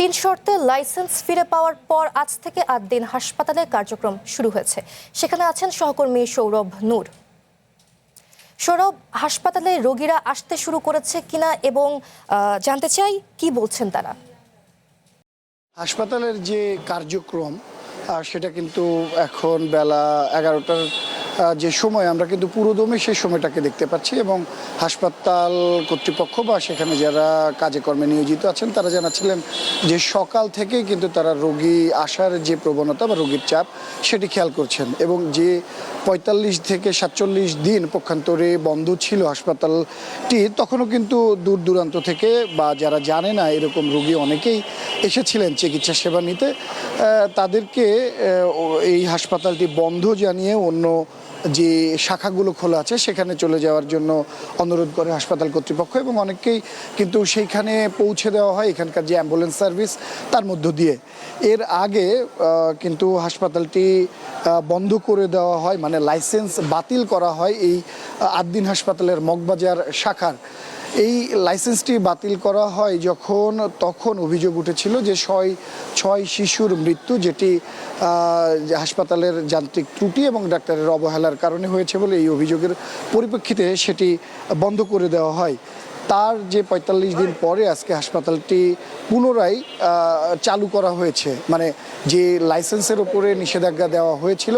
তিন শর্তে লাইসেন্স ফিরে পাওয়ার পর আজ থেকে ৮ দিন হাসপাতালের কার্যক্রম শুরু হয়েছে। সেখানে আছেন সহকর্মী সৌরভ নূর। সৌরভ, হাসপাতালে রোগীরা আসতে শুরু করেছে কিনা এবং জানতে চাই কি বলছেন তারা। হাসপাতালের যে কার্যক্রম সেটা কিন্তু এখন বেলা ১১টার যে সময় আমরা কিন্তু পুরোদমে সেই সময়টাকে দেখতে পাচ্ছি এবং হাসপাতাল কর্তৃপক্ষ বা সেখানে যারা কাজে কর্মে নিয়োজিত আছেন তারা জানাচ্ছিলেন যে সকাল থেকেই কিন্তু তারা রোগী আসার যে প্রবণতা বা রোগীর চাপ সেটি খেয়াল করছেন এবং যে ৪৫ থেকে ৪৭ দিন পক্ষান্তরে বন্ধ ছিল হাসপাতালটি, তখনও কিন্তু দূর দূরান্ত থেকে বা যারা জানে না এরকম রোগী অনেকেই এসেছিলেন চিকিৎসা সেবা নিতে। তাদেরকে এই হাসপাতালটি বন্ধ জানিয়ে অন্য যে শাখাগুলো খোলা আছে সেখানে চলে যাওয়ার জন্য অনুরোধ করে হাসপাতাল কর্তৃপক্ষ এবং অনেককেই কিন্তু সেইখানে পৌঁছে দেওয়া হয় এখানকার যে অ্যাম্বুলেন্স সার্ভিস তার মধ্য দিয়ে। এর আগে কিন্তু হাসপাতালটি বন্ধ করে দেওয়া হয়, মানে লাইসেন্স বাতিল করা হয় এই ৮ দিন হাসপাতালের মগবাজার শাখার। এই লাইসেন্সটি বাতিল করা হয় তখন অভিযোগ উঠেছিল যে ছয় শিশুর মৃত্যু, যেটি হাসপাতালের যান্ত্রিক ত্রুটি এবং ডাক্তারের অবহেলার কারণে হয়েছে বলে এই অভিযোগের পরিপ্রেক্ষিতে সেটি বন্ধ করে দেওয়া হয়। তার যে ৪৫ দিন পরে আজকে হাসপাতালটি পুনরায় চালু করা হয়েছে, মানে যে লাইসেন্সের উপরে নিষেধাজ্ঞা দেওয়া হয়েছিল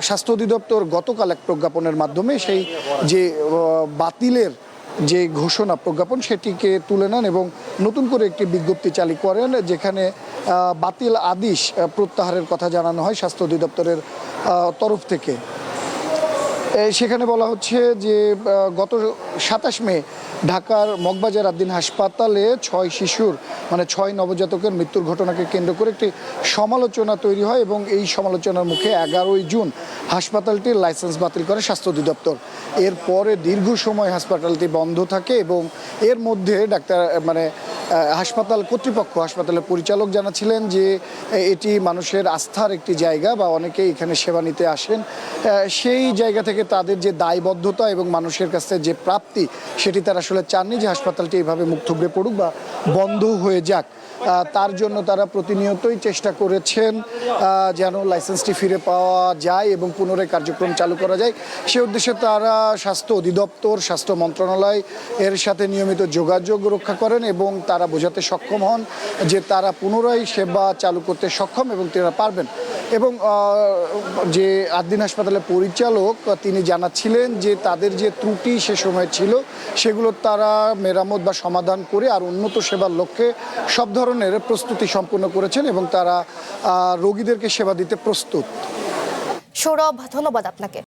স্বাস্থ্য অধিদপ্তর গতকাল এক প্রজ্ঞাপনের মাধ্যমে সেই যে বাতিলের যে ঘোষণা প্রজ্ঞাপন সেটিকে তুলে নেন এবং নতুন করে একটি বিজ্ঞপ্তি চালু করেন, যেখানে বাতিল আদেশ প্রত্যাহারের কথা জানানো হয় স্বাস্থ্য অধিদপ্তরের তরফ থেকে। সেখানে বলা হচ্ছে যে গত ২৭ মে ঢাকার মগবাজার ৮ দিন হাসপাতালে ৬ শিশুর মানে ৬ নবজাতকের মৃত্যুর ঘটনাকে কেন্দ্র করে একটি সমালোচনা তৈরি হয় এবং এই সমালোচনার মুখে ১১ই জুন হাসপাতালটির লাইসেন্স বাতিল করে স্বাস্থ্য অধিদপ্তর। এরপরে দীর্ঘ সময় হাসপাতালটি বন্ধ থাকে এবং এর মধ্যে হাসপাতাল কর্তৃপক্ষ, হাসপাতালের পরিচালক জানাচ্ছিলেন যে এটি মানুষের আস্থার একটি জায়গা বা অনেকেই এখানে সেবা নিতে আসেন, সেই জায়গা থেকে তাদের যে দায়বদ্ধতা এবং মানুষের কাছে যে প্রাপ্তি সেটি তারা আসলে চাননি যে হাসপাতালটি এইভাবে মুখ থুবড়ে পড়ুক বা বন্ধ হয়ে যাক। তার জন্য তারা প্রতিনিয়তই চেষ্টা করেছেন যেন লাইসেন্সটি ফিরে পাওয়া যায় এবং পুনরায় কার্যক্রম চালু করা যায়। সে উদ্দেশ্যে তারা স্বাস্থ্য অধিদপ্তর, স্বাস্থ্য মন্ত্রণালয় এর সাথে নিয়মিত যোগাযোগ রক্ষা করেন এবং তারা বোঝাতে সক্ষম হন যে তারা পুনরায় সেবা চালু করতে সক্ষম এবং তারা পারবেন। এবং যে ৮ দিন হাসপাতালের পরিচালক তিনি জানাচ্ছিলেন যে তাদের যে ত্রুটি সে সময় ছিল সেগুলো তারা মেরামত বা সমাধান করে আর উন্নত সেবার লক্ষ্যে সব ধরনের প্রস্তুতি সম্পন্ন করেছেন এবং তারা রোগীদেরকে সেবা দিতে প্রস্তুত। সৌরভ, ধন্যবাদ আপনাকে।